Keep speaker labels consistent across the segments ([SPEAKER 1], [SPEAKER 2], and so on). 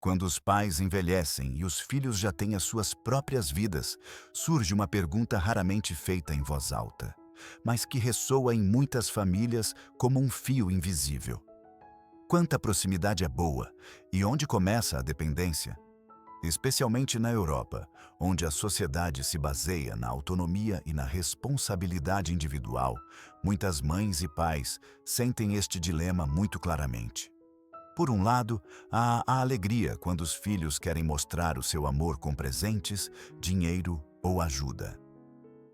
[SPEAKER 1] Quando os pais envelhecem e os filhos já têm as suas próprias vidas, surge uma pergunta raramente feita em voz alta, mas que ressoa em muitas famílias como um fio invisível. Quanta proximidade é boa e onde começa a dependência? Especialmente na Europa, onde a sociedade se baseia na autonomia e na responsabilidade individual, muitas mães e pais sentem este dilema muito claramente. Por um lado, há a alegria quando os filhos querem mostrar o seu amor com presentes, dinheiro ou ajuda.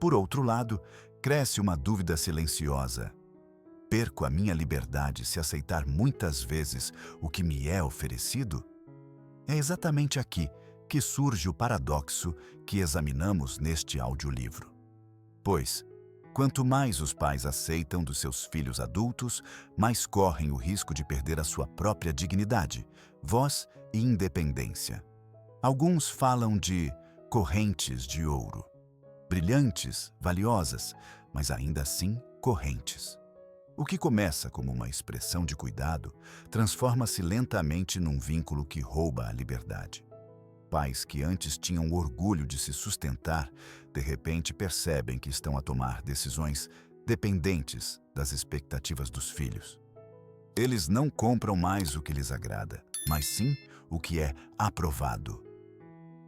[SPEAKER 1] Por outro lado, cresce uma dúvida silenciosa. Perco a minha liberdade se aceitar muitas vezes o que me é oferecido? É exatamente aqui que surge o paradoxo que examinamos neste audiolivro. Pois, quanto mais os pais aceitam dos seus filhos adultos, mais correm o risco de perder a sua própria dignidade, voz e independência. Alguns falam de correntes de ouro, brilhantes, valiosas, mas ainda assim correntes. O que começa como uma expressão de cuidado transforma-se lentamente num vínculo que rouba a liberdade. Pais que antes tinham orgulho de se sustentar, de repente percebem que estão a tomar decisões dependentes das expectativas dos filhos. Eles não compram mais o que lhes agrada, mas sim o que é aprovado.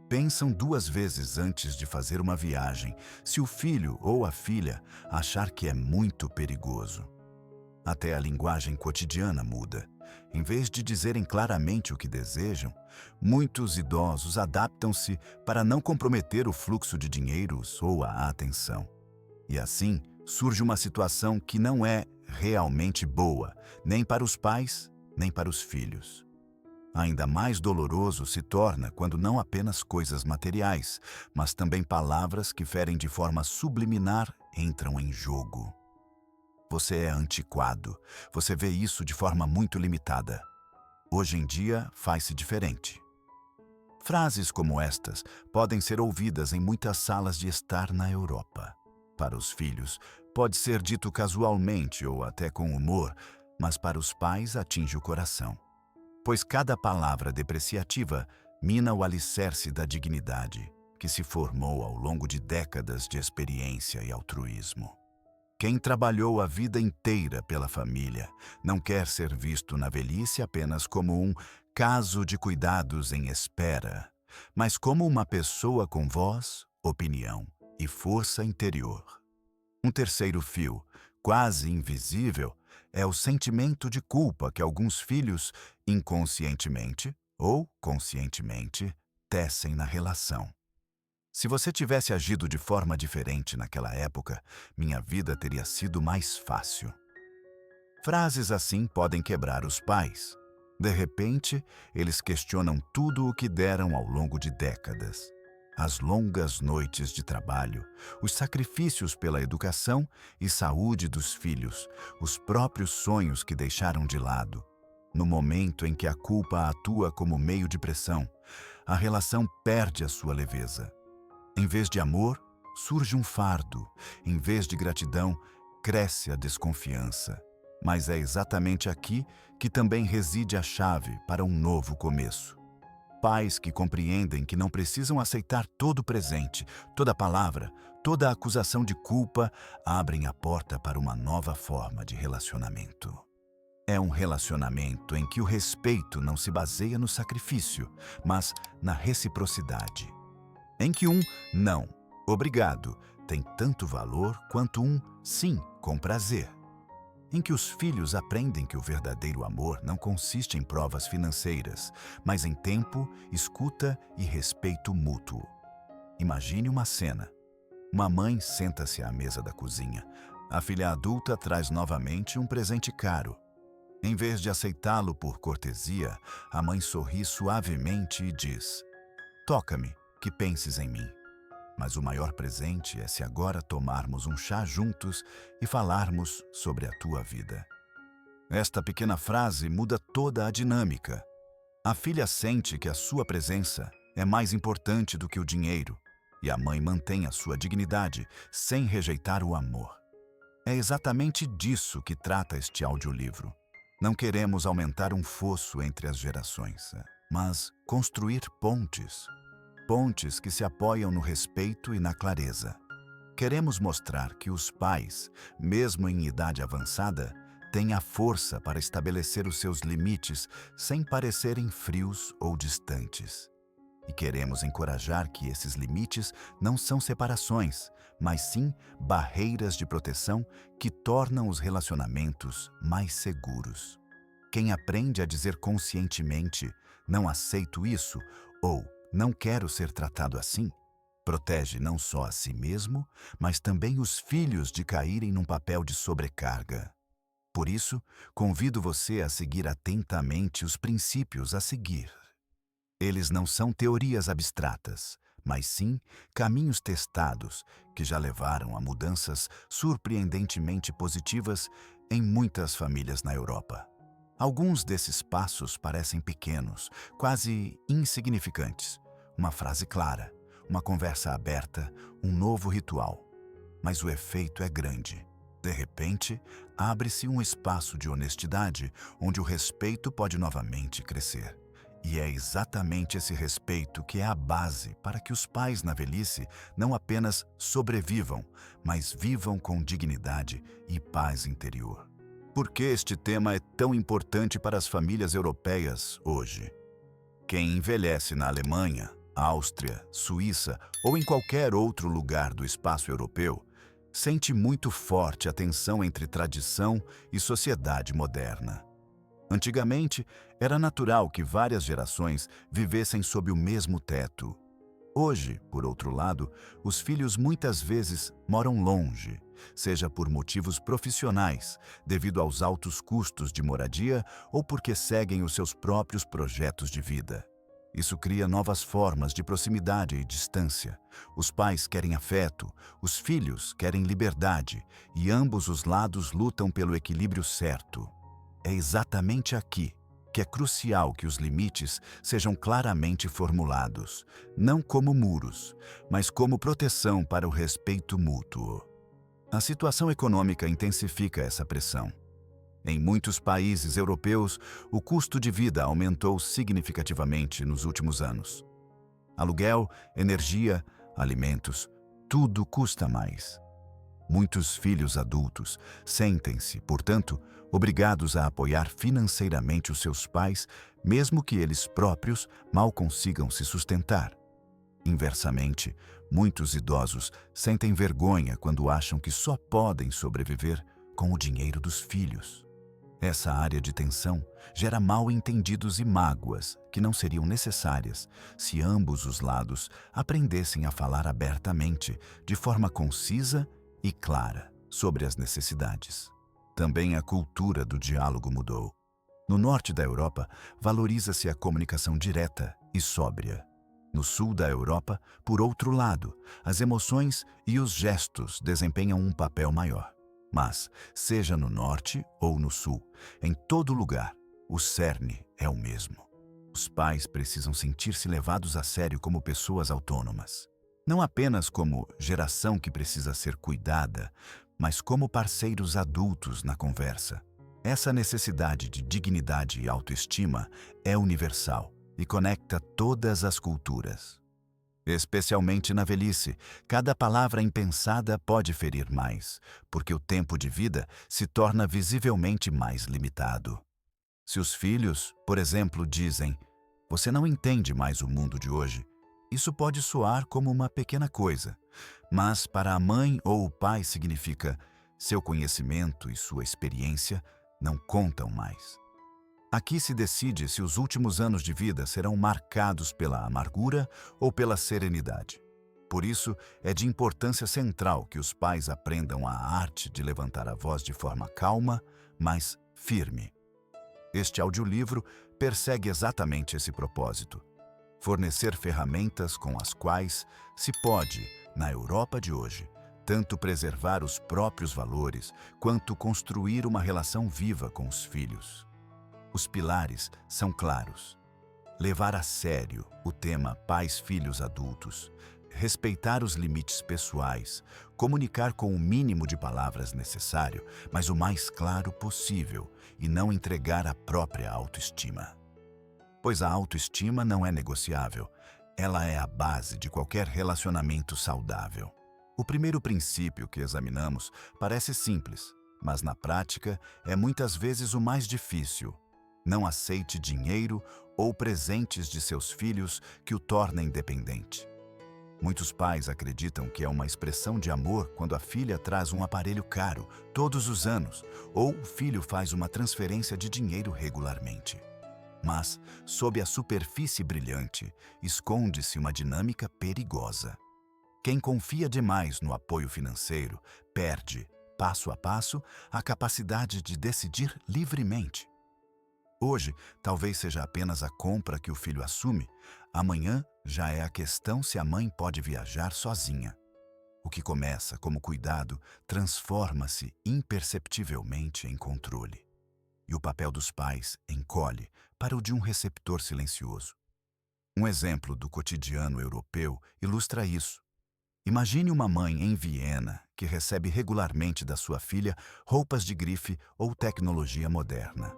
[SPEAKER 1] Pensam duas vezes antes de fazer uma viagem, se o filho ou a filha achar que é muito perigoso. Até a linguagem cotidiana muda. Em vez de dizerem claramente o que desejam, muitos idosos adaptam-se para não comprometer o fluxo de dinheiros ou a atenção. E assim, surge uma situação que não é realmente boa, nem para os pais, nem para os filhos. Ainda mais doloroso se torna quando não apenas coisas materiais, mas também palavras que ferem de forma subliminar entram em jogo. Você é antiquado. Você vê isso de forma muito limitada. Hoje em dia, faz-se diferente. Frases como estas podem ser ouvidas em muitas salas de estar na Europa. Para os filhos, pode ser dito casualmente ou até com humor, mas para os pais atinge o coração. Pois cada palavra depreciativa mina o alicerce da dignidade, que se formou ao longo de décadas de experiência e altruísmo. Quem trabalhou a vida inteira pela família não quer ser visto na velhice apenas como um caso de cuidados em espera, mas como uma pessoa com voz, opinião e força interior. Um terceiro fio, quase invisível, é o sentimento de culpa que alguns filhos, inconscientemente ou conscientemente, tecem na relação. Se você tivesse agido de forma diferente naquela época, minha vida teria sido mais fácil. Frases assim podem quebrar os pais. De repente, eles questionam tudo o que deram ao longo de décadas. As longas noites de trabalho, os sacrifícios pela educação e saúde dos filhos, os próprios sonhos que deixaram de lado. No momento em que a culpa atua como meio de pressão, a relação perde a sua leveza. Em vez de amor, surge um fardo. Em vez de gratidão, cresce a desconfiança. Mas é exatamente aqui que também reside a chave para um novo começo. Pais que compreendem que não precisam aceitar todo o presente, toda palavra, toda acusação de culpa, abrem a porta para uma nova forma de relacionamento. É um relacionamento em que o respeito não se baseia no sacrifício, mas na reciprocidade. Em que um não, obrigado, tem tanto valor quanto um sim, com prazer. Em que os filhos aprendem que o verdadeiro amor não consiste em provas financeiras, mas em tempo, escuta e respeito mútuo. Imagine uma cena. Uma mãe senta-se à mesa da cozinha. A filha adulta traz novamente um presente caro. Em vez de aceitá-lo por cortesia, a mãe sorri suavemente e diz: "Toca-me, que penses em mim. Mas o maior presente é se agora tomarmos um chá juntos e falarmos sobre a tua vida." Esta pequena frase muda toda a dinâmica. A filha sente que a sua presença é mais importante do que o dinheiro, e a mãe mantém a sua dignidade sem rejeitar o amor. É exatamente disso que trata este audiolivro. Não queremos aumentar um fosso entre as gerações. mas construir pontes. Pontes que se apoiam no respeito e na clareza. Queremos mostrar que os pais, mesmo em idade avançada, têm a força para estabelecer os seus limites sem parecerem frios ou distantes. E queremos encorajar que esses limites não são separações, mas sim barreiras de proteção que tornam os relacionamentos mais seguros. Quem aprende a dizer conscientemente "não aceito isso" ou "não quero ser tratado assim", protege não só a si mesmo, mas também os filhos de caírem num papel de sobrecarga. Por isso, convido você a seguir atentamente os princípios a seguir. Eles não são teorias abstratas, mas sim caminhos testados que já levaram a mudanças surpreendentemente positivas em muitas famílias na Europa. Alguns desses passos parecem pequenos, quase insignificantes. Uma frase clara, uma conversa aberta, um novo ritual. Mas o efeito é grande. De repente, abre-se um espaço de honestidade onde o respeito pode novamente crescer. E é exatamente esse respeito que é a base para que os pais na velhice não apenas sobrevivam, mas vivam com dignidade e paz interior. Por que este tema é tão importante para as famílias europeias hoje? Quem envelhece na Alemanha, Áustria, Suíça ou em qualquer outro lugar do espaço europeu, sente muito forte a tensão entre tradição e sociedade moderna. Antigamente, era natural que várias gerações vivessem sob o mesmo teto. Hoje, por outro lado, os filhos muitas vezes moram longe, seja por motivos profissionais, devido aos altos custos de moradia ou porque seguem os seus próprios projetos de vida. Isso cria novas formas de proximidade e distância. Os pais querem afeto, os filhos querem liberdade, e ambos os lados lutam pelo equilíbrio certo. É exatamente aqui que é crucial que os limites sejam claramente formulados, não como muros, mas como proteção para o respeito mútuo. A situação econômica intensifica essa pressão. Em muitos países europeus, o custo de vida aumentou significativamente nos últimos anos. Aluguel, energia, alimentos, tudo custa mais. Muitos filhos adultos sentem-se, portanto, obrigados a apoiar financeiramente os seus pais, mesmo que eles próprios mal consigam se sustentar. Inversamente, muitos idosos sentem vergonha quando acham que só podem sobreviver com o dinheiro dos filhos. Essa área de tensão gera mal-entendidos e mágoas que não seriam necessárias se ambos os lados aprendessem a falar abertamente, de forma concisa e clara, sobre as necessidades. Também a cultura do diálogo mudou. No norte da Europa, valoriza-se a comunicação direta e sóbria. No sul da Europa, por outro lado, as emoções e os gestos desempenham um papel maior. Mas, seja no norte ou no sul, em todo lugar, o cerne é o mesmo. Os pais precisam sentir-se levados a sério como pessoas autônomas. Não apenas como geração que precisa ser cuidada, mas como parceiros adultos na conversa. Essa necessidade de dignidade e autoestima é universal e conecta todas as culturas. Especialmente na velhice, cada palavra impensada pode ferir mais, porque o tempo de vida se torna visivelmente mais limitado. Se os filhos, por exemplo, dizem "Você não entende mais o mundo de hoje", isso pode soar como uma pequena coisa, mas para a mãe ou o pai significa "Seu conhecimento e sua experiência não contam mais". Aqui se decide se os últimos anos de vida serão marcados pela amargura ou pela serenidade. Por isso, é de importância central que os pais aprendam a arte de levantar a voz de forma calma, mas firme. Este audiolivro persegue exatamente esse propósito: fornecer ferramentas com as quais se pode, na Europa de hoje, tanto preservar os próprios valores quanto construir uma relação viva com os filhos. Os pilares são claros. Levar a sério o tema pais-filhos adultos, respeitar os limites pessoais, comunicar com o mínimo de palavras necessário, mas o mais claro possível, e não entregar a própria autoestima. pois a autoestima não é negociável. Ela é a base de qualquer relacionamento saudável. O primeiro princípio que examinamos parece simples, mas na prática é muitas vezes o mais difícil. Não aceite dinheiro ou presentes de seus filhos que o tornem dependente. Muitos pais acreditam que é uma expressão de amor quando a filha traz um aparelho caro todos os anos ou o filho faz uma transferência de dinheiro regularmente. Mas, sob a superfície brilhante, esconde-se uma dinâmica perigosa. Quem confia demais no apoio financeiro perde, passo a passo, a capacidade de decidir livremente. Hoje, talvez seja apenas a compra que o filho assume, amanhã já é a questão se a mãe pode viajar sozinha. O que começa como cuidado transforma-se imperceptivelmente em controle. E o papel dos pais encolhe para o de um receptor silencioso. Um exemplo do cotidiano europeu ilustra isso. Imagine uma mãe em Viena que recebe regularmente da sua filha roupas de grife ou tecnologia moderna.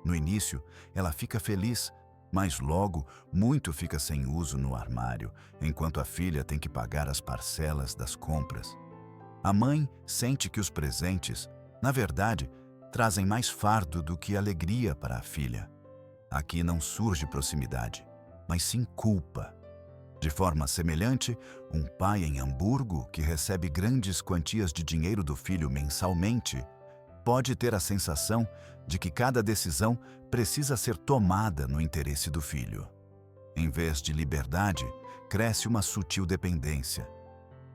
[SPEAKER 1] No início, ela fica feliz, mas logo muito fica sem uso no armário, enquanto a filha tem que pagar as parcelas das compras. A mãe sente que os presentes, na verdade, trazem mais fardo do que alegria para a filha. Aqui não surge proximidade, mas sim culpa. De forma semelhante, um pai em Hamburgo que recebe grandes quantias de dinheiro do filho mensalmente pode ter a sensação de que cada decisão precisa ser tomada no interesse do filho. Em vez de liberdade, cresce uma sutil dependência.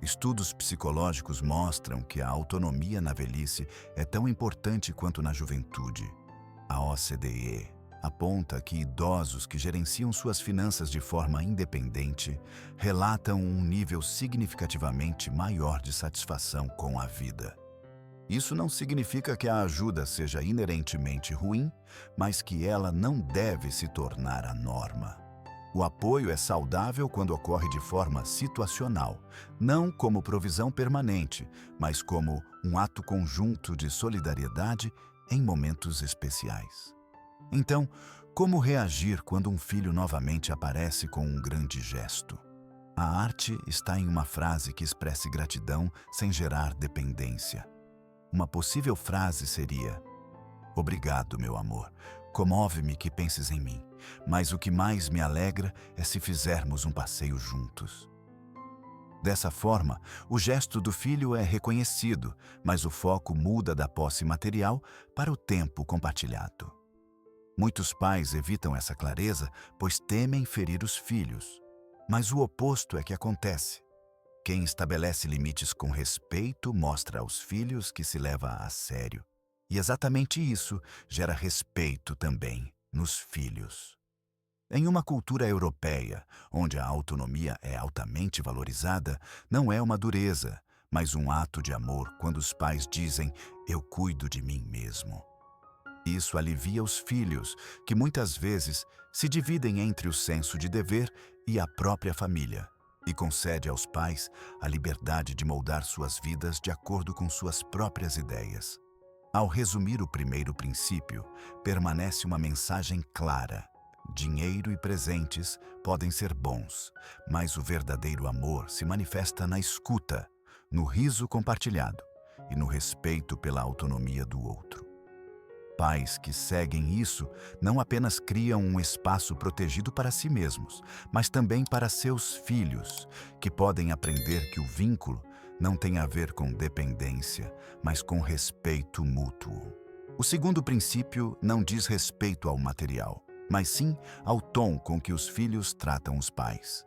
[SPEAKER 1] Estudos psicológicos mostram que a autonomia na velhice é tão importante quanto na juventude. A OCDE aponta que idosos que gerenciam suas finanças de forma independente relatam um nível significativamente maior de satisfação com a vida. Isso não significa que a ajuda seja inerentemente ruim, mas que ela não deve se tornar a norma. O apoio é saudável quando ocorre de forma situacional, não como provisão permanente, mas como um ato conjunto de solidariedade em momentos especiais. Então, como reagir quando um filho novamente aparece com um grande gesto? A arte está em uma frase que expresse gratidão sem gerar dependência. Uma possível frase seria: "Obrigado, meu amor. Comove-me que penses em mim, mas o que mais me alegra é se fizermos um passeio juntos." Dessa forma, o gesto do filho é reconhecido, mas o foco muda da posse material para o tempo compartilhado. Muitos pais evitam essa clareza, pois temem ferir os filhos. Mas o oposto é que acontece. Quem estabelece limites com respeito mostra aos filhos que se leva a sério. E exatamente isso gera respeito também nos filhos. Em uma cultura europeia, onde a autonomia é altamente valorizada, não é uma dureza, mas um ato de amor quando os pais dizem: "Eu cuido de mim mesmo." Isso alivia os filhos, que muitas vezes se dividem entre o senso de dever e a própria família, e concede aos pais a liberdade de moldar suas vidas de acordo com suas próprias ideias. Ao resumir o primeiro princípio, permanece uma mensagem clara: dinheiro e presentes podem ser bons, mas o verdadeiro amor se manifesta na escuta, no riso compartilhado e no respeito pela autonomia do outro. Pais que seguem isso não apenas criam um espaço protegido para si mesmos, mas também para seus filhos, que podem aprender que o vínculo não tem a ver com dependência, mas com respeito mútuo. O segundo princípio não diz respeito ao material, mas sim ao tom com que os filhos tratam os pais.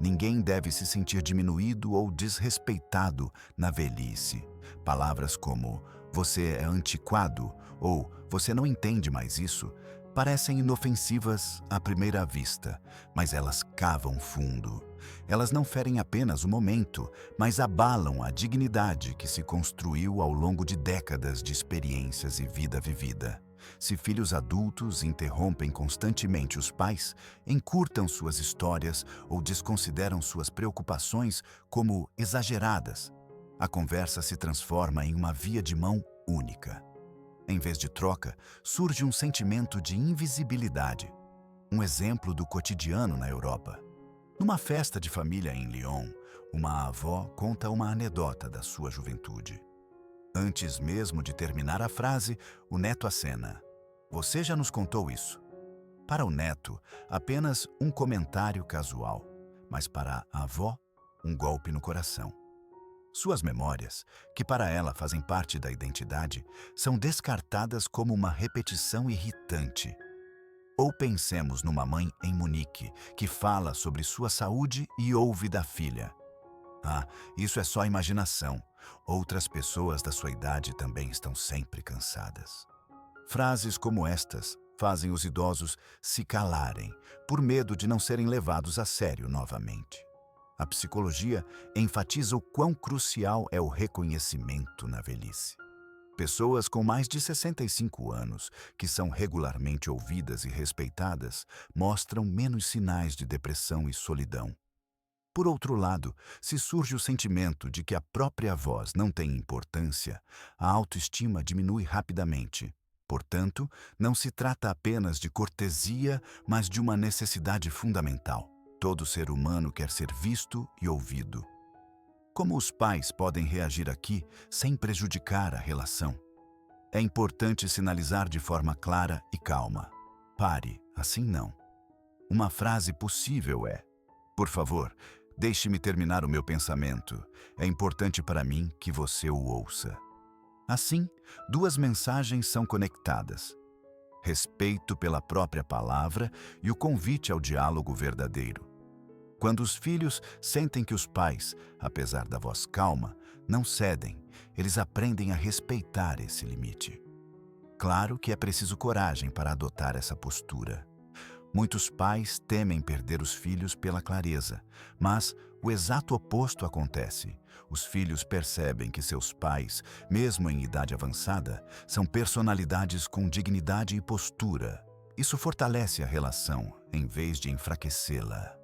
[SPEAKER 1] Ninguém deve se sentir diminuído ou desrespeitado na velhice. Palavras como "você é antiquado" ou "você não entende mais isso" parecem inofensivas à primeira vista, mas elas cavam fundo. Elas não ferem apenas o momento, mas abalam a dignidade que se construiu ao longo de décadas de experiências e vida vivida. Se filhos adultos interrompem constantemente os pais, encurtam suas histórias ou desconsideram suas preocupações como exageradas, a conversa se transforma em uma via de mão única. Em vez de troca, surge um sentimento de invisibilidade. Um exemplo do cotidiano na Europa. Numa festa de família em Lyon, uma avó conta uma anedota da sua juventude. Antes mesmo de terminar a frase, o neto acena: "Você já nos contou isso." Para o neto, apenas um comentário casual, mas para a avó, um golpe no coração. Suas memórias, que para ela fazem parte da identidade, são descartadas como uma repetição irritante. Ou pensemos numa mãe em Munique, que fala sobre sua saúde e ouve da filha: "Ah, isso é só imaginação. Outras pessoas da sua idade também estão sempre cansadas." Frases como estas fazem os idosos se calarem, por medo de não serem levados a sério novamente. A psicologia enfatiza o quão crucial é o reconhecimento na velhice. Pessoas com mais de 65 anos, que são regularmente ouvidas e respeitadas, mostram menos sinais de depressão e solidão. Por outro lado, se surge o sentimento de que a própria voz não tem importância, a autoestima diminui rapidamente. Portanto, não se trata apenas de cortesia, mas de uma necessidade fundamental. Todo ser humano quer ser visto e ouvido. Como os pais podem reagir aqui sem prejudicar a relação? É importante sinalizar de forma clara e calma: "Pare, assim não." Uma frase possível é: "Por favor, deixe-me terminar o meu pensamento. É importante para mim que você o ouça." Assim, duas mensagens são conectadas: respeito pela própria palavra e o convite ao diálogo verdadeiro. Quando os filhos sentem que os pais, apesar da voz calma, não cedem, eles aprendem a respeitar esse limite. Claro que é preciso coragem para adotar essa postura. Muitos pais temem perder os filhos pela clareza, mas o exato oposto acontece. Os filhos percebem que seus pais, mesmo em idade avançada, são personalidades com dignidade e postura. Isso fortalece a relação, em vez de enfraquecê-la.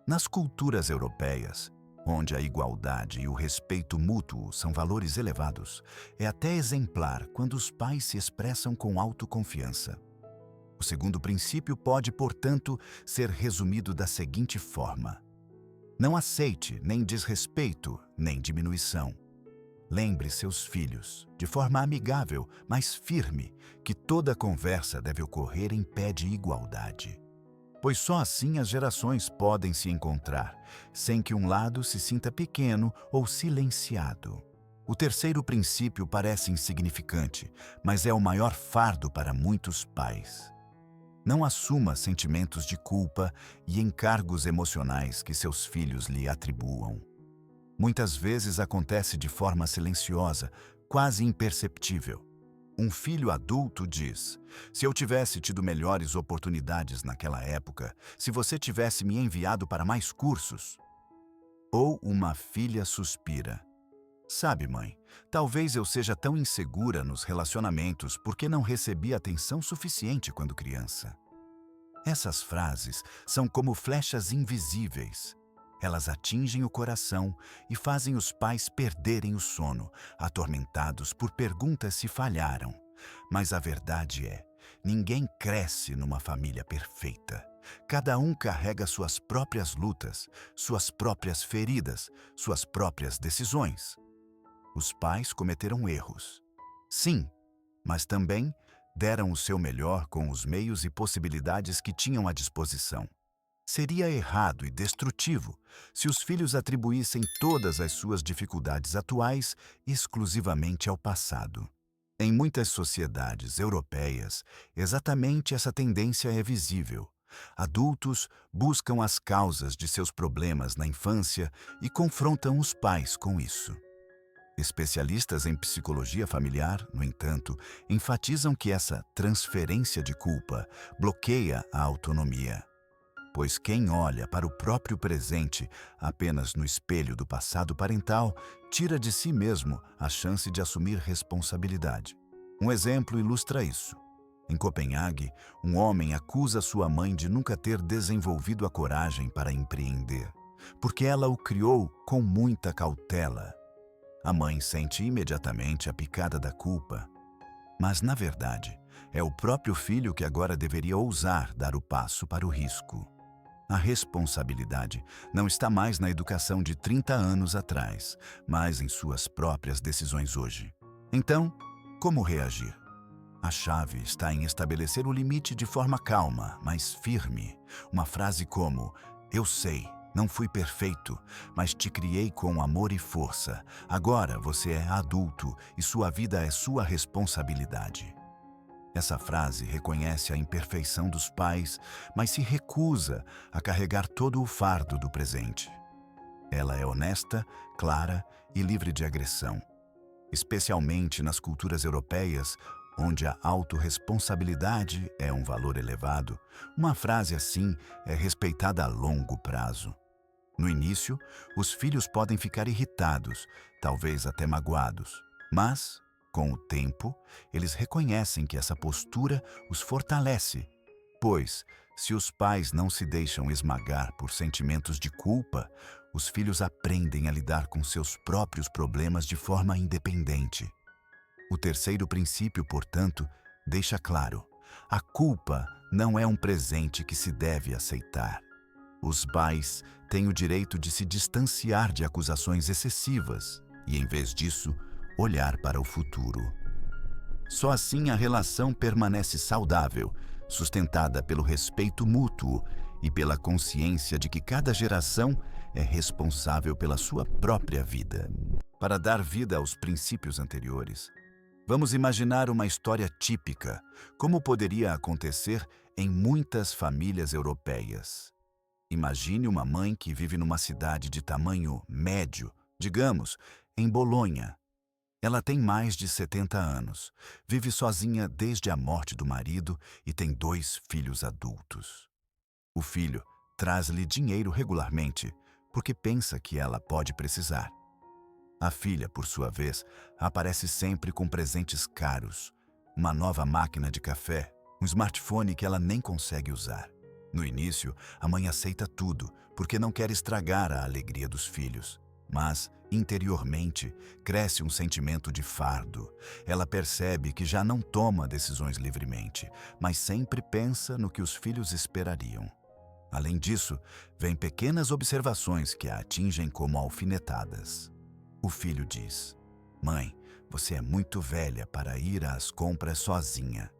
[SPEAKER 1] Nas culturas europeias, onde a igualdade e o respeito mútuo são valores elevados, é até exemplar quando os pais se expressam com autoconfiança. O segundo princípio pode, portanto, ser resumido da seguinte forma: não aceite nem desrespeito, nem diminuição. Lembre seus filhos, de forma amigável, mas firme, que toda conversa deve ocorrer em pé de igualdade. Pois só assim as gerações podem se encontrar, sem que um lado se sinta pequeno ou silenciado. O terceiro princípio parece insignificante, mas é o maior fardo para muitos pais. Não assuma sentimentos de culpa e encargos emocionais que seus filhos lhe atribuam. Muitas vezes acontece de forma silenciosa, quase imperceptível. Um filho adulto diz: "Se eu tivesse tido melhores oportunidades naquela época, se você tivesse me enviado para mais cursos." Ou uma filha suspira: "Sabe, mãe, talvez eu seja tão insegura nos relacionamentos porque não recebi atenção suficiente quando criança." Essas frases são como flechas invisíveis. Elas atingem o coração e fazem os pais perderem o sono, atormentados por perguntas se falharam. Mas a verdade é, ninguém cresce numa família perfeita. Cada um carrega suas próprias lutas, suas próprias feridas, suas próprias decisões. Os pais cometeram erros. Sim, mas também deram o seu melhor com os meios e possibilidades que tinham à disposição. Seria errado e destrutivo se os filhos atribuíssem todas as suas dificuldades atuais exclusivamente ao passado. Em muitas sociedades europeias, exatamente essa tendência é visível. Adultos buscam as causas de seus problemas na infância e confrontam os pais com isso. Especialistas em psicologia familiar, no entanto, enfatizam que essa transferência de culpa bloqueia a autonomia. Pois quem olha para o próprio presente apenas no espelho do passado parental tira de si mesmo a chance de assumir responsabilidade. Um exemplo ilustra isso. Em Copenhague, um homem acusa sua mãe de nunca ter desenvolvido a coragem para empreender, porque ela o criou com muita cautela. A mãe sente imediatamente a picada da culpa, mas, na verdade, É o próprio filho que agora deveria ousar dar o passo para o risco. A responsabilidade não está mais na educação de 30 anos atrás, mas em suas próprias decisões hoje. Então, como reagir? A chave está em estabelecer o limite de forma calma, mas firme. Uma frase como: "Eu sei, não fui perfeito, mas te criei com amor e força. Agora você é adulto e sua vida é sua responsabilidade." Essa frase reconhece a imperfeição dos pais, mas se recusa a carregar todo o fardo do presente. Ela é honesta, clara e livre de agressão. Especialmente nas culturas europeias, onde a autorresponsabilidade é um valor elevado, uma frase assim é respeitada a longo prazo. No início, os filhos podem ficar irritados, talvez até magoados, mas, com o tempo, eles reconhecem que essa postura os fortalece, pois, se os pais não se deixam esmagar por sentimentos de culpa, os filhos aprendem a lidar com seus próprios problemas de forma independente. O terceiro princípio, portanto, deixa claro: a culpa não é um presente que se deve aceitar. Os pais têm o direito de se distanciar de acusações excessivas e, em vez disso, olhar para o futuro. Só assim a relação permanece saudável, sustentada pelo respeito mútuo e pela consciência de que cada geração é responsável pela sua própria vida. Para dar vida aos princípios anteriores, vamos imaginar uma história típica, como poderia acontecer em muitas famílias europeias. Imagine uma mãe que vive numa cidade de tamanho médio, digamos, em Bolonha. Ela tem mais de 70 anos, vive sozinha desde a morte do marido e tem 2 filhos adultos. O filho traz-lhe dinheiro regularmente, porque pensa que ela pode precisar. A filha, por sua vez, aparece sempre com presentes caros, uma nova máquina de café, um smartphone que ela nem consegue usar. No início, a mãe aceita tudo, porque não quer estragar a alegria dos filhos. Mas, interiormente, cresce um sentimento de fardo. Ela percebe que já não toma decisões livremente, mas sempre pensa no que os filhos esperariam. Além disso, vêm pequenas observações que a atingem como alfinetadas. O filho diz: "Mãe, você é muito velha para ir às compras sozinha."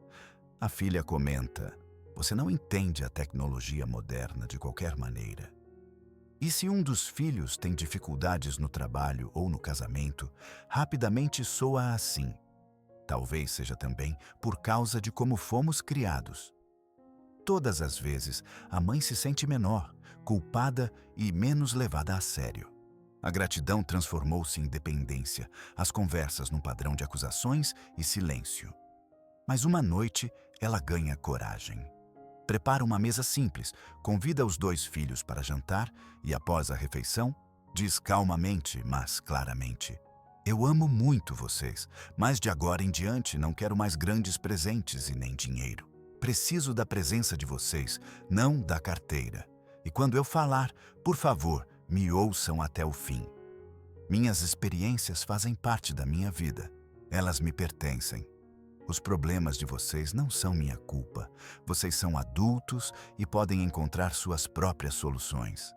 [SPEAKER 1] A filha comenta: "Você não entende a tecnologia moderna de qualquer maneira." E se um dos filhos tem dificuldades no trabalho ou no casamento, rapidamente soa assim: "Talvez seja também por causa de como fomos criados." Todas as vezes, a mãe se sente menor, culpada e menos levada a sério. A gratidão transformou-se em dependência, as conversas num padrão de acusações e silêncio. Mas uma noite, ela ganha coragem. Prepara uma mesa simples, convida os 2 filhos para jantar e, após a refeição, diz calmamente, mas claramente: "Eu amo muito vocês, mas de agora em diante não quero mais grandes presentes e nem dinheiro. Preciso da presença de vocês, não da carteira. E quando eu falar, por favor, me ouçam até o fim. Minhas experiências fazem parte da minha vida. Elas me pertencem. Os problemas de vocês não são minha culpa. Vocês são adultos e podem encontrar suas próprias soluções."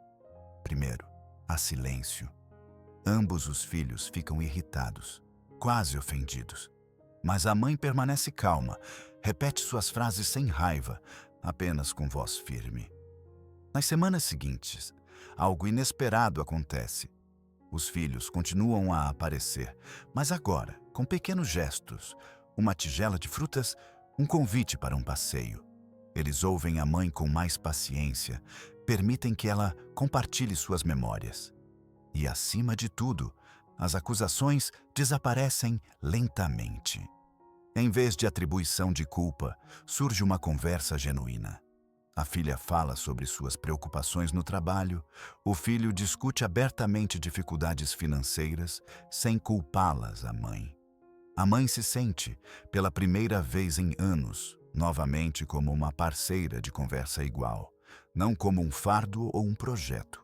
[SPEAKER 1] Primeiro, há silêncio. Ambos os filhos ficam irritados, quase ofendidos. Mas a mãe permanece calma, repete suas frases sem raiva, apenas com voz firme. Nas semanas seguintes, algo inesperado acontece. Os filhos continuam a aparecer, mas agora, com pequenos gestos, uma tigela de frutas, um convite para um passeio. Eles ouvem a mãe com mais paciência, permitem que ela compartilhe suas memórias. E, acima de tudo, as acusações desaparecem lentamente. Em vez de atribuição de culpa, surge uma conversa genuína. A filha fala sobre suas preocupações no trabalho, o filho discute abertamente dificuldades financeiras, sem culpá-las à mãe. A mãe se sente, pela primeira vez em anos, novamente como uma parceira de conversa igual, não como um fardo ou um projeto.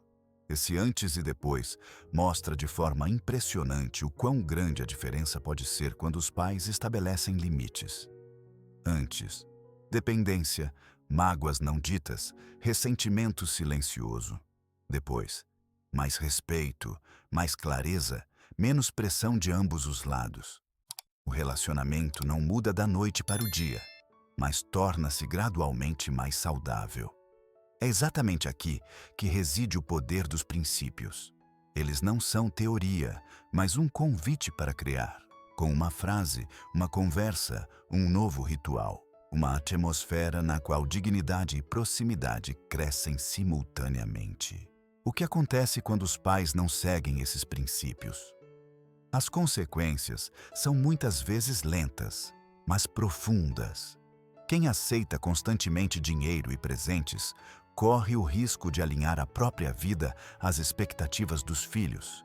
[SPEAKER 1] Esse antes e depois mostra de forma impressionante o quão grande a diferença pode ser quando os pais estabelecem limites. Antes, dependência, mágoas não ditas, ressentimento silencioso. Depois, mais respeito, mais clareza, menos pressão de ambos os lados. O relacionamento não muda da noite para o dia, mas torna-se gradualmente mais saudável. É exatamente aqui que reside o poder dos princípios. Eles não são teoria, mas um convite para criar, com uma frase, uma conversa, um novo ritual, uma atmosfera na qual dignidade e proximidade crescem simultaneamente. O que acontece quando os pais não seguem esses princípios? As consequências são muitas vezes lentas, mas profundas. Quem aceita constantemente dinheiro e presentes corre o risco de alinhar a própria vida às expectativas dos filhos.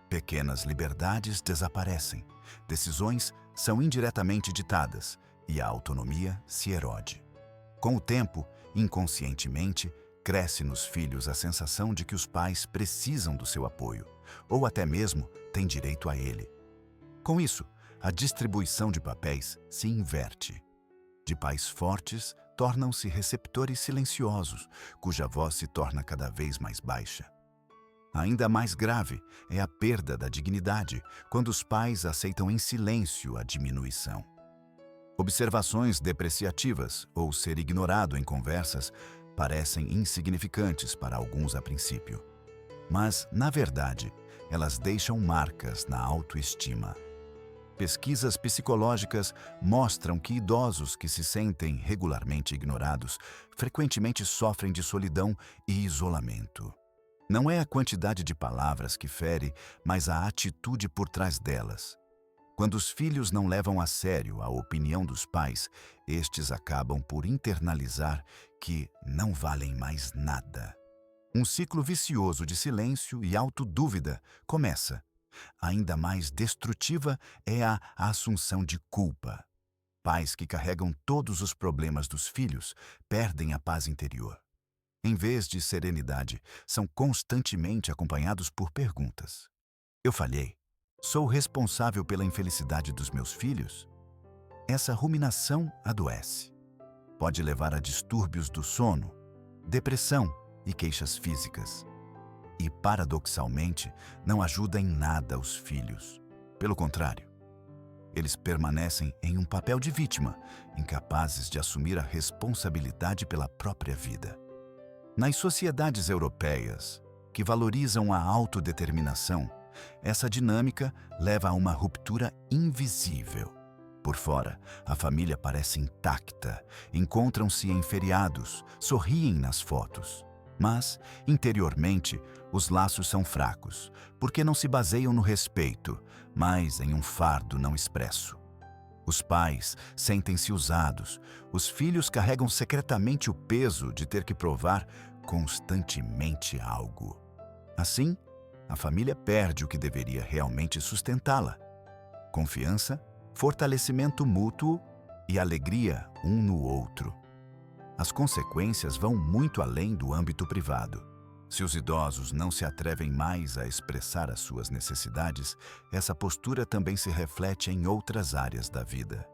[SPEAKER 1] Pequenas liberdades desaparecem, decisões são indiretamente ditadas e a autonomia se erode. Com o tempo, inconscientemente, cresce nos filhos a sensação de que os pais precisam do seu apoio, ou até mesmo têm direito a ele. Com isso, a distribuição de papéis se inverte. De pais fortes, tornam-se receptores silenciosos, cuja voz se torna cada vez mais baixa. Ainda mais grave é a perda da dignidade, quando os pais aceitam em silêncio a diminuição. Observações depreciativas ou ser ignorado em conversas parecem insignificantes para alguns a princípio. Mas, na verdade, elas deixam marcas na autoestima. Pesquisas psicológicas mostram que idosos que se sentem regularmente ignorados frequentemente sofrem de solidão e isolamento. Não é a quantidade de palavras que fere, mas a atitude por trás delas. Quando os filhos não levam a sério a opinião dos pais, estes acabam por internalizar que não valem mais nada. Um ciclo vicioso de silêncio e autodúvida começa. Ainda mais destrutiva é a assunção de culpa. Pais que carregam todos os problemas dos filhos perdem a paz interior. Em vez de serenidade, são constantemente acompanhados por perguntas. Eu falhei? Sou responsável pela infelicidade dos meus filhos? Essa ruminação adoece. Pode levar a distúrbios do sono, depressão e queixas físicas. E, paradoxalmente, não ajuda em nada os filhos. Pelo contrário, eles permanecem em um papel de vítima, incapazes de assumir a responsabilidade pela própria vida. Nas sociedades europeias, que valorizam a autodeterminação, essa dinâmica leva a uma ruptura invisível. Por fora, a família parece intacta, encontram-se em feriados, sorriem nas fotos. Mas, interiormente, os laços são fracos, porque não se baseiam no respeito, mas em um fardo não expresso. Os pais sentem-se usados, os filhos carregam secretamente o peso de ter que provar constantemente algo. Assim, a família perde o que deveria realmente sustentá-la: confiança, fortalecimento mútuo e alegria um no outro. As consequências vão muito além do âmbito privado. Se os idosos não se atrevem mais a expressar as suas necessidades, essa postura também se reflete em outras áreas da vida.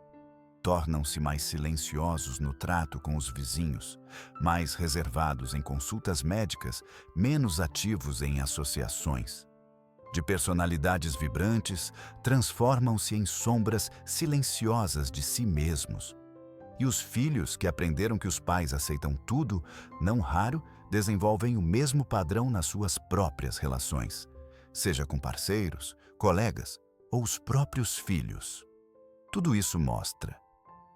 [SPEAKER 1] Tornam-se mais silenciosos no trato com os vizinhos, mais reservados em consultas médicas, menos ativos em associações. De personalidades vibrantes, transformam-se em sombras silenciosas de si mesmos. E os filhos que aprenderam que os pais aceitam tudo, não raro, desenvolvem o mesmo padrão nas suas próprias relações, seja com parceiros, colegas ou os próprios filhos. Tudo isso mostra: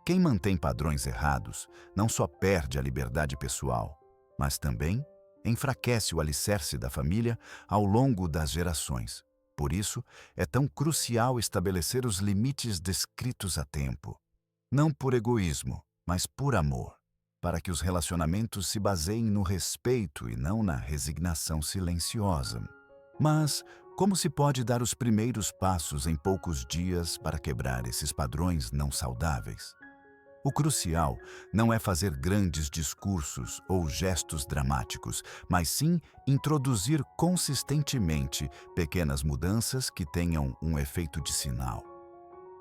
[SPEAKER 1] quem mantém padrões errados não só perde a liberdade pessoal, mas também enfraquece o alicerce da família ao longo das gerações. Por isso, é tão crucial estabelecer os limites descritos a tempo. Não por egoísmo, mas por amor, para que os relacionamentos se baseiem no respeito e não na resignação silenciosa. Mas como se pode dar os primeiros passos em poucos dias para quebrar esses padrões não saudáveis? O crucial não é fazer grandes discursos ou gestos dramáticos, mas sim introduzir consistentemente pequenas mudanças que tenham um efeito de sinal.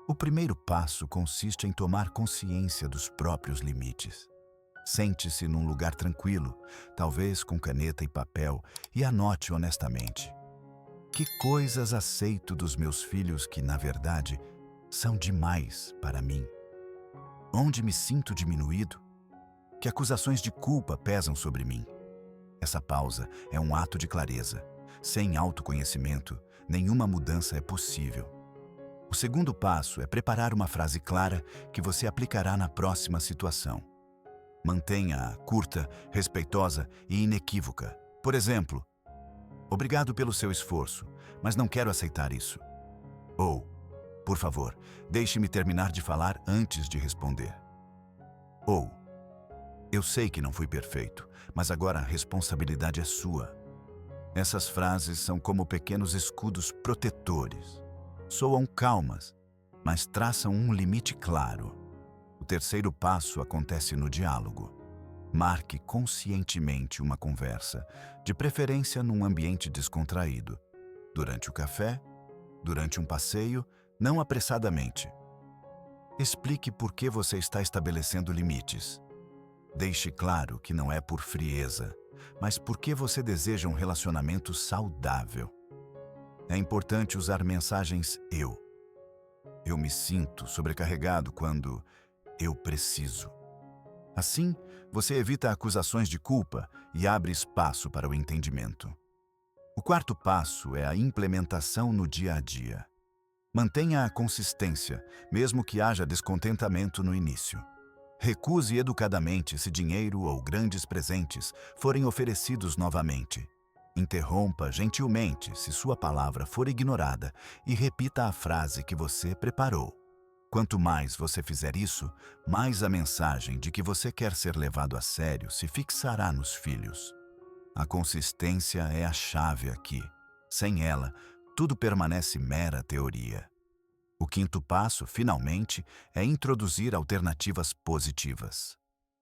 [SPEAKER 1] O primeiro passo consiste em tomar consciência dos próprios limites. Sente-se num lugar tranquilo, talvez com caneta e papel, e anote honestamente: que coisas aceito dos meus filhos que, na verdade, são demais para mim? Onde me sinto diminuído? Que acusações de culpa pesam sobre mim? Essa pausa é um ato de clareza. Sem autoconhecimento, nenhuma mudança é possível. O segundo passo é preparar uma frase clara que você aplicará na próxima situação. Mantenha-a curta, respeitosa e inequívoca. Por exemplo: obrigado pelo seu esforço, mas não quero aceitar isso. Ou, por favor, deixe-me terminar de falar antes de responder. Ou, eu sei que não fui perfeito, mas agora a responsabilidade é sua. Essas frases são como pequenos escudos protetores. Soam calmas, mas traçam um limite claro. O terceiro passo acontece no diálogo. Marque conscientemente uma conversa, de preferência num ambiente descontraído. Durante o café, durante um passeio, não apressadamente. Explique por que você está estabelecendo limites. Deixe claro que não é por frieza, mas porque você deseja um relacionamento saudável. É importante usar mensagens eu. Eu me sinto sobrecarregado quando eu preciso. Assim, você evita acusações de culpa e abre espaço para o entendimento. O quarto passo é a implementação no dia a dia. Mantenha a consistência, mesmo que haja descontentamento no início. Recuse educadamente se dinheiro ou grandes presentes forem oferecidos novamente. Interrompa gentilmente se sua palavra for ignorada e repita a frase que você preparou. Quanto mais você fizer isso, mais a mensagem de que você quer ser levado a sério se fixará nos filhos. A consistência é a chave aqui. Sem ela, tudo permanece mera teoria. O quinto passo, finalmente, é introduzir alternativas positivas.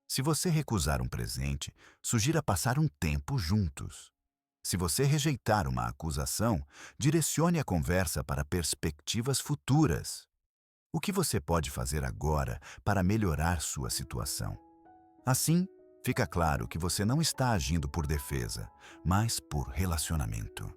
[SPEAKER 1] Se você recusar um presente, sugira passar um tempo juntos. Se você rejeitar uma acusação, direcione a conversa para perspectivas futuras. O que você pode fazer agora para melhorar sua situação? Assim, fica claro que você não está agindo por defesa, mas por relacionamento.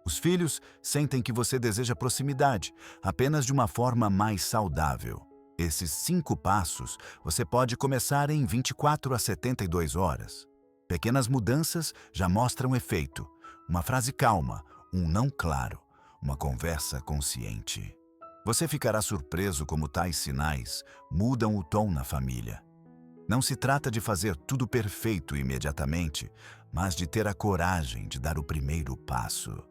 [SPEAKER 1] Os filhos sentem que você deseja proximidade, apenas de uma forma mais saudável. Esses 5 passos você pode começar em 24 a 72 horas. Pequenas mudanças já mostram efeito. Uma frase calma, um não claro, uma conversa consciente. Você ficará surpreso como tais sinais mudam o tom na família. Não se trata de fazer tudo perfeito imediatamente, mas de ter a coragem de dar o primeiro passo.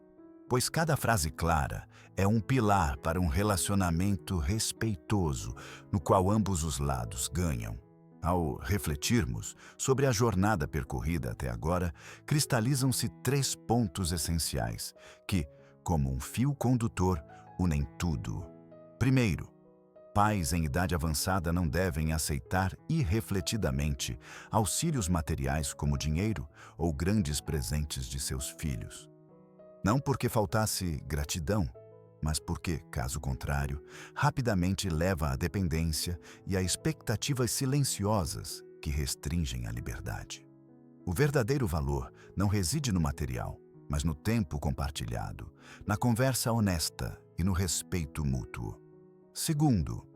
[SPEAKER 1] Pois cada frase clara é um pilar para um relacionamento respeitoso, no qual ambos os lados ganham. Ao refletirmos sobre a jornada percorrida até agora, cristalizam-se 3 pontos essenciais que, como um fio condutor, unem tudo. Primeiro, pais em idade avançada não devem aceitar irrefletidamente auxílios materiais como dinheiro ou grandes presentes de seus filhos. Não porque faltasse gratidão, mas porque, caso contrário, rapidamente leva à dependência e a expectativas silenciosas que restringem a liberdade. O verdadeiro valor não reside no material, mas no tempo compartilhado, na conversa honesta e no respeito mútuo. Segundo,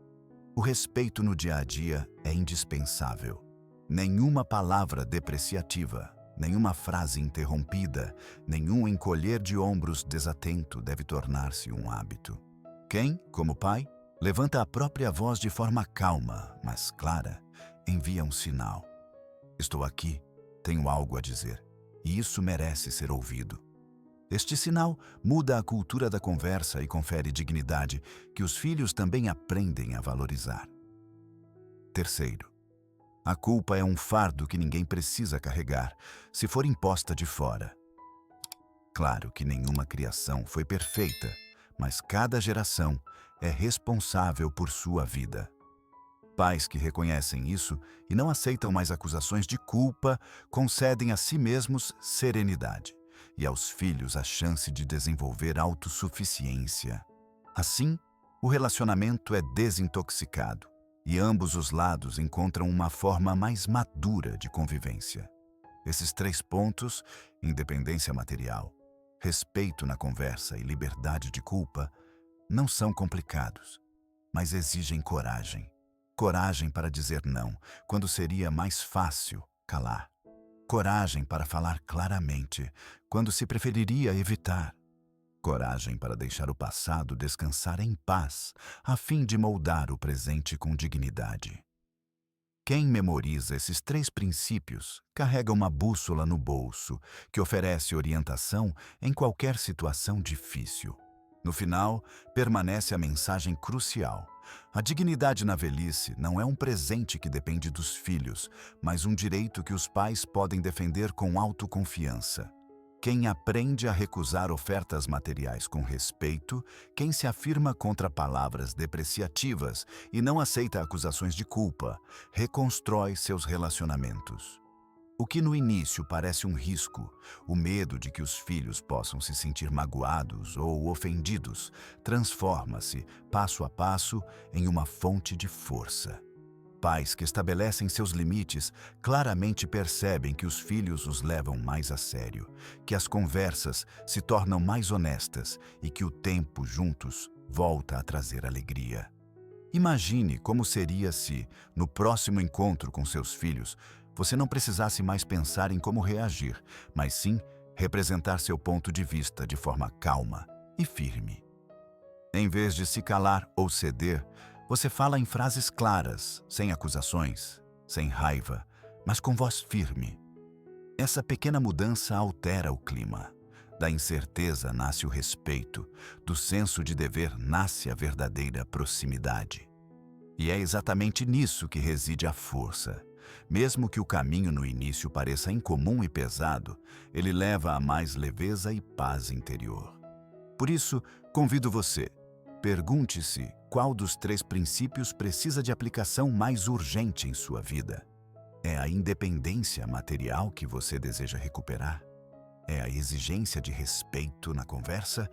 [SPEAKER 1] o respeito no dia a dia é indispensável. Nenhuma palavra depreciativa, nenhuma frase interrompida, nenhum encolher de ombros desatento deve tornar-se um hábito. Quem, como pai, levanta a própria voz de forma calma, mas clara, envia um sinal. Estou aqui, tenho algo a dizer, e isso merece ser ouvido. Este sinal muda a cultura da conversa e confere dignidade que os filhos também aprendem a valorizar. Terceiro, a culpa é um fardo que ninguém precisa carregar, se for imposta de fora. Claro que nenhuma criação foi perfeita, mas cada geração é responsável por sua vida. Pais que reconhecem isso e não aceitam mais acusações de culpa concedem a si mesmos serenidade e aos filhos a chance de desenvolver autossuficiência. Assim, o o relacionamento é desintoxicado e ambos os lados encontram uma forma mais madura de convivência. Esses 3 pontos, independência material, respeito na conversa e liberdade de culpa, não são complicados, mas exigem coragem. Coragem para dizer não, quando seria mais fácil calar. Coragem para falar claramente, quando se preferiria evitar. Coragem para deixar o passado descansar em paz, a fim de moldar o presente com dignidade. Quem memoriza esses 3 princípios carrega uma bússola no bolso que oferece orientação em qualquer situação difícil. No final, permanece a mensagem crucial. A dignidade na velhice não é um presente que depende dos filhos, mas um direito que os pais podem defender com autoconfiança. Quem aprende a recusar ofertas materiais com respeito, quem se afirma contra palavras depreciativas e não aceita acusações de culpa, reconstrói seus relacionamentos. O que no início parece um risco, o medo de que os filhos possam se sentir magoados ou ofendidos, transforma-se, passo a passo, em uma fonte de força. Pais que estabelecem seus limites claramente percebem que os filhos os levam mais a sério, que as conversas se tornam mais honestas e que o tempo juntos volta a trazer alegria. Imagine como seria se, no próximo encontro com seus filhos, você não precisasse mais pensar em como reagir, mas sim representar seu ponto de vista de forma calma e firme. Em vez de se calar ou ceder, você fala em frases claras, sem acusações, sem raiva, mas com voz firme. Essa pequena mudança altera o clima. Da incerteza nasce o respeito, do senso de dever nasce a verdadeira proximidade. E é exatamente nisso que reside a força. Mesmo que o caminho no início pareça incomum e pesado, ele leva a mais leveza e paz interior. Por isso, convido você, pergunte-se qual dos 3 princípios precisa de aplicação mais urgente em sua vida. É a independência material que você deseja recuperar? É a exigência de respeito na conversa?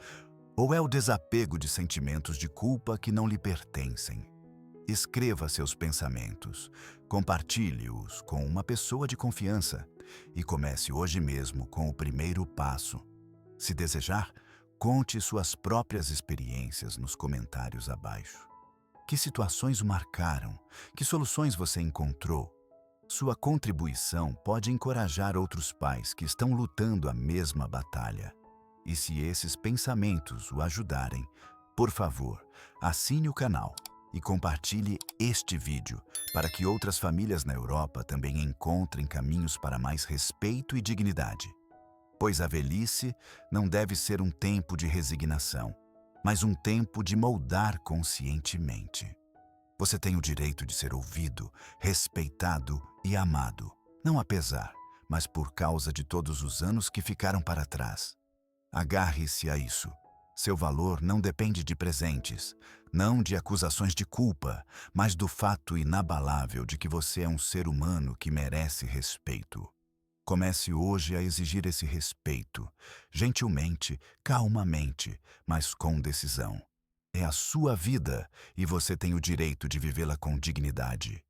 [SPEAKER 1] Ou é o desapego de sentimentos de culpa que não lhe pertencem? Escreva seus pensamentos, compartilhe-os com uma pessoa de confiança e comece hoje mesmo com o primeiro passo. Se desejar, conte suas próprias experiências nos comentários abaixo. Que situações o marcaram? Que soluções você encontrou? Sua contribuição pode encorajar outros pais que estão lutando a mesma batalha. E se esses pensamentos o ajudarem, por favor, assine o canal e compartilhe este vídeo para que outras famílias na Europa também encontrem caminhos para mais respeito e dignidade. Pois a velhice não deve ser um tempo de resignação, mas um tempo de moldar conscientemente. Você tem o direito de ser ouvido, respeitado e amado, não apesar, mas por causa de todos os anos que ficaram para trás. Agarre-se a isso. Seu valor não depende de presentes, não de acusações de culpa, mas do fato inabalável de que você é um ser humano que merece respeito. Comece hoje a exigir esse respeito, gentilmente, calmamente, mas com decisão. É a sua vida e você tem o direito de vivê-la com dignidade.